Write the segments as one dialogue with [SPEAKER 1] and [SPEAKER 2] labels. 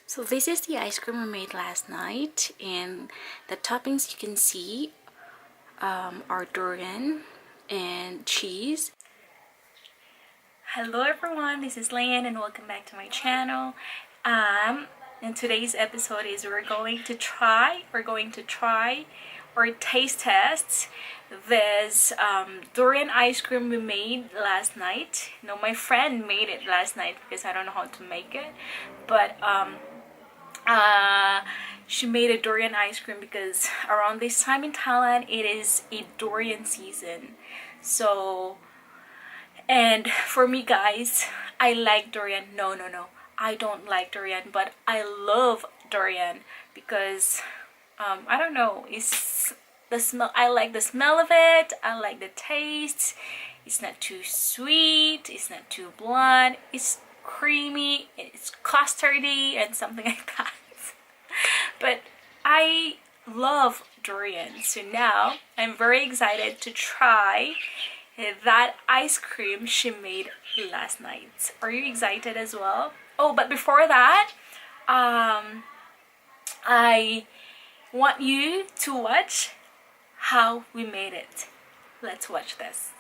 [SPEAKER 1] So this is the ice cream we made last night, and the toppings you can see are durian and cheese. Hello everyone, this is LeeAnne and welcome back to my channel. In today's episode is we're going to try or taste test this durian ice cream we made last night. No, my friend made it last night because I don't know how to make it, but she made a durian ice cream because around this time in Thailand it is a durian season. So, and for me guys, I like durian. No, I don't like durian, but I love durian because I don't know, it's the smell. I like the smell of it, I like the taste. It's not too sweet, it's not too blunt, it's creamy, it's custardy and something like that. But I love durian, so now I'm very excited to try that ice cream she made last night. Are you excited as well? Oh, but before that, I want you to watch how we made it. Let's watch this.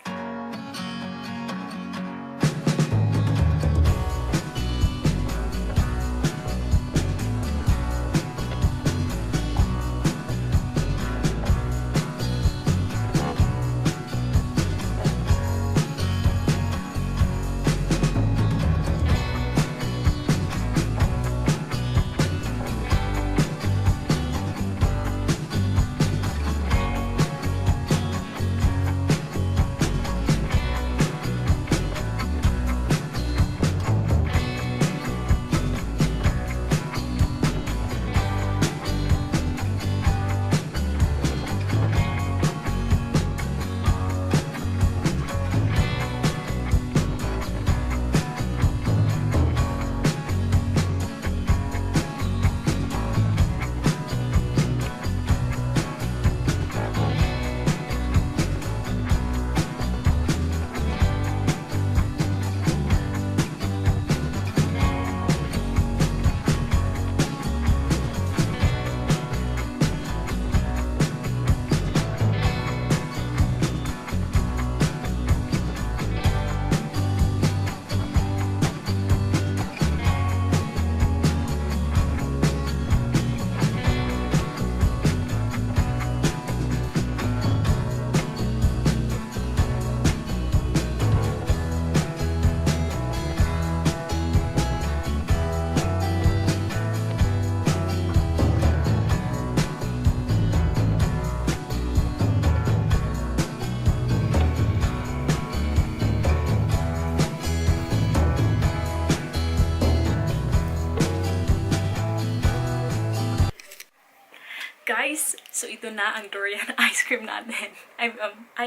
[SPEAKER 1] Guys, so ito na ang durian ice cream natin. I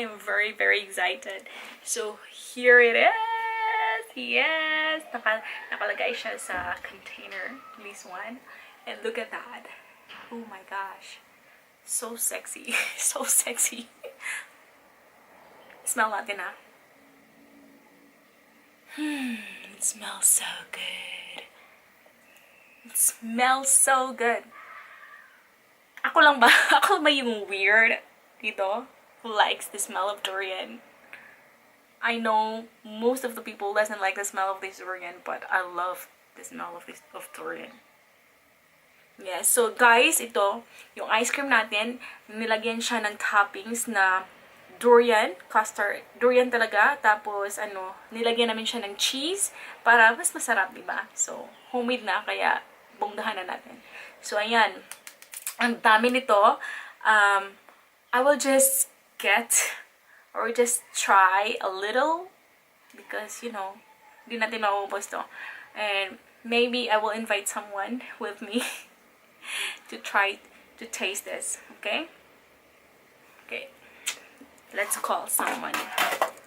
[SPEAKER 1] am very excited. So here it is. Yes, nakalagay siya sa container, this one. And look at that. Oh my gosh, so sexy. So sexy. Smell natin na. It smells so good. It smells so good. Ako lang ba? Ako ba yung weird dito who likes the smell of durian? I know most of the people doesn't like the smell of this durian, but I love the smell of durian. Yeah, so guys, ito, yung ice cream natin, nilagyan siya ng toppings na durian, custard, durian talaga, tapos nilagyan namin siya ng cheese para mas masarap, diba? So, homemade na, kaya bonggahan na natin. So, ayan. Ang dami nito. I will just try a little because, you know, hindi natin maubos to. And maybe I will invite someone with me to try to taste this. Okay? Okay. Let's call someone.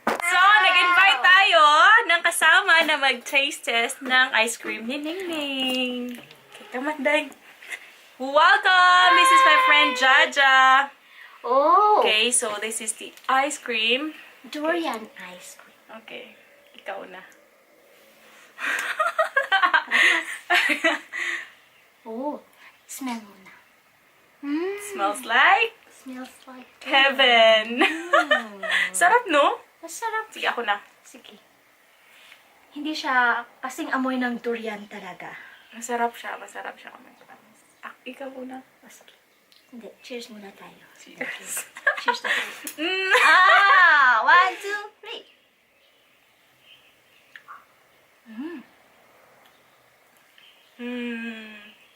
[SPEAKER 1] So, nag-invite tayo ng kasama na mag-taste test ng ice cream ni Ningning. Okay, kamanday. Welcome! This is my friend Jaja.
[SPEAKER 2] Oh!
[SPEAKER 1] Okay, so this is the ice cream.
[SPEAKER 2] Durian ice cream.
[SPEAKER 1] Okay, ikaw na.
[SPEAKER 2] Smell muna.
[SPEAKER 1] Smells like
[SPEAKER 2] Smells like
[SPEAKER 1] heaven. Sarap, no?
[SPEAKER 2] Masarap.
[SPEAKER 1] Sige, ako na.
[SPEAKER 2] Sige. Hindi siya kasing amoy ng durian talaga.
[SPEAKER 1] Masarap siya kumain. Ikaw una.
[SPEAKER 2] Sige. Hindi, cheers muna tayo.
[SPEAKER 1] Cheers.
[SPEAKER 2] Cheers na tayo. 1, 2, 3.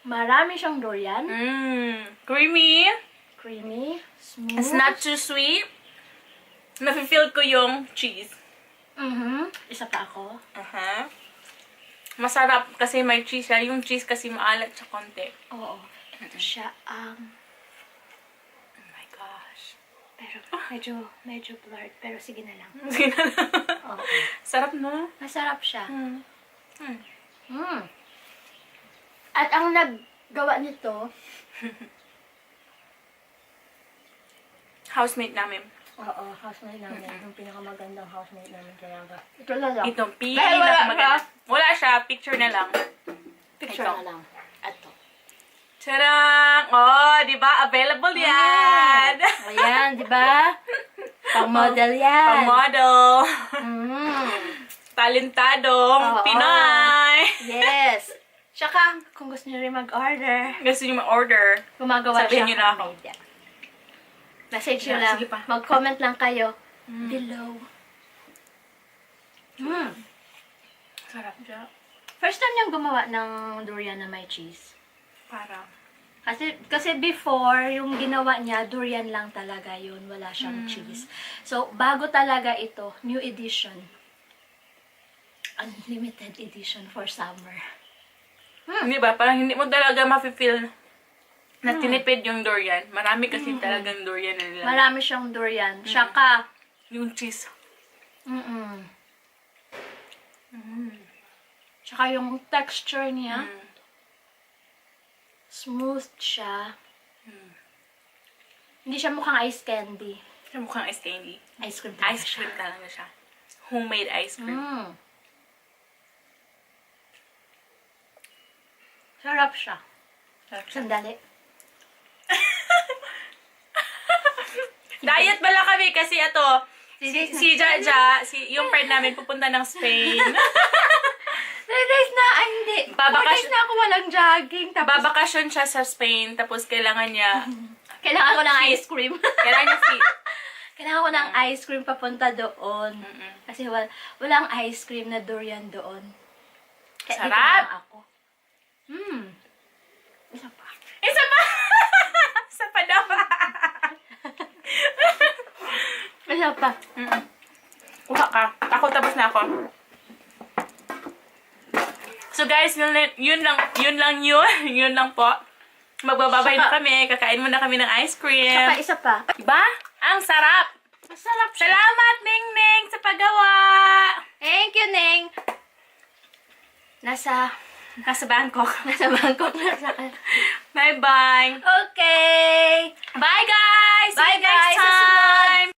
[SPEAKER 2] Marami siyang durian.
[SPEAKER 1] Creamy.
[SPEAKER 2] Creamy. Smooth.
[SPEAKER 1] It's not too sweet. Nafe-feel ko yung cheese.
[SPEAKER 2] Isa pa ako.
[SPEAKER 1] Masarap kasi may cheese siya. Yung cheese kasi maalat sa konti.
[SPEAKER 2] Oo. Ito siya ang...
[SPEAKER 1] Oh my gosh.
[SPEAKER 2] Pero medyo blurred. Pero sige na lang.
[SPEAKER 1] Sige na lang.
[SPEAKER 2] Oo.
[SPEAKER 1] Sarap, no?
[SPEAKER 2] Masarap siya. At ang naggawa nito,
[SPEAKER 1] Housemate namin.
[SPEAKER 2] oo, housemate namin. Yung pinakamagandang housemate namin talaga. Ito lang.
[SPEAKER 1] Itong
[SPEAKER 2] Dahil wala
[SPEAKER 1] pinakamaganda. Wala siya. Picture na lang.
[SPEAKER 2] Picture
[SPEAKER 1] Ito.
[SPEAKER 2] na lang. Ito.
[SPEAKER 1] Tadang! Oh, di ba? Available yan!
[SPEAKER 2] Ayan, di ba? Pang-model yan.
[SPEAKER 1] Pang-model. Talentadong
[SPEAKER 2] Oo.
[SPEAKER 1] Pinoy.
[SPEAKER 2] Yes. Tsaka, kung gusto nyo rin mag-order,
[SPEAKER 1] Gusto niyo ma-order?
[SPEAKER 2] gumagawa
[SPEAKER 1] Sabihin
[SPEAKER 2] siya
[SPEAKER 1] niyo na ako.
[SPEAKER 2] homemade yan. Message nyo
[SPEAKER 1] Yeah,
[SPEAKER 2] lang.
[SPEAKER 1] sige pa.
[SPEAKER 2] Mag-comment lang kayo below.
[SPEAKER 1] Sarap siya.
[SPEAKER 2] First time niyang gumawa ng durian na may cheese.
[SPEAKER 1] Parang.
[SPEAKER 2] Kasi before, yung ginawa niya, durian lang talaga yun. Wala siyang cheese. So, bago talaga ito, new edition. Unlimited edition for summer.
[SPEAKER 1] Di ba? Parang hindi mo talaga mafe-feel na tinipid yung durian. Marami kasi talagang durian na nila.
[SPEAKER 2] Marami siyang durian. Tsaka,
[SPEAKER 1] Yung cheese.
[SPEAKER 2] tsaka yung texture niya, smooth siya. Hindi siya mukhang ice candy.
[SPEAKER 1] Siya mukhang ice candy.
[SPEAKER 2] Ice cream talaga
[SPEAKER 1] Ice cream talaga siya. Homemade ice cream.
[SPEAKER 2] Sarap siya.
[SPEAKER 1] Sarap siya.
[SPEAKER 2] Sandali.
[SPEAKER 1] Diet pala kami kasi si Jaja, yung friend namin pupunta ng Spain.
[SPEAKER 2] 3 days na, ay hindi. 4 days na ako walang jogging. Tapos,
[SPEAKER 1] Babakasyon siya sa Spain, tapos kailangan niya,
[SPEAKER 2] kailangan ko ng ice cream.
[SPEAKER 1] kailangan niya fit.
[SPEAKER 2] Kailangan ko ng ice cream papunta doon. Kasi walang ice cream na durian doon. Kaya dito
[SPEAKER 1] Sarap!
[SPEAKER 2] lang ako. Isa pa.
[SPEAKER 1] Isa pa! Isa pa daw.
[SPEAKER 2] Isa pa.
[SPEAKER 1] Kuha ka. Ako, tapos na ako. So guys, yun lang po. Magbababay na kami. Kakain muna kami ng ice cream.
[SPEAKER 2] Isa pa.
[SPEAKER 1] Diba? Ang sarap!
[SPEAKER 2] Masarap siya.
[SPEAKER 1] Salamat, Ning Ning, sa paggawa!
[SPEAKER 2] Thank you, Ning. Nasa
[SPEAKER 1] Bangkok.
[SPEAKER 2] Bangkok na sa...
[SPEAKER 1] Bye-bye!
[SPEAKER 2] Okay.
[SPEAKER 1] Bye, guys! See
[SPEAKER 2] Bye,
[SPEAKER 1] you next
[SPEAKER 2] guys! Sa sunod.
[SPEAKER 1] time!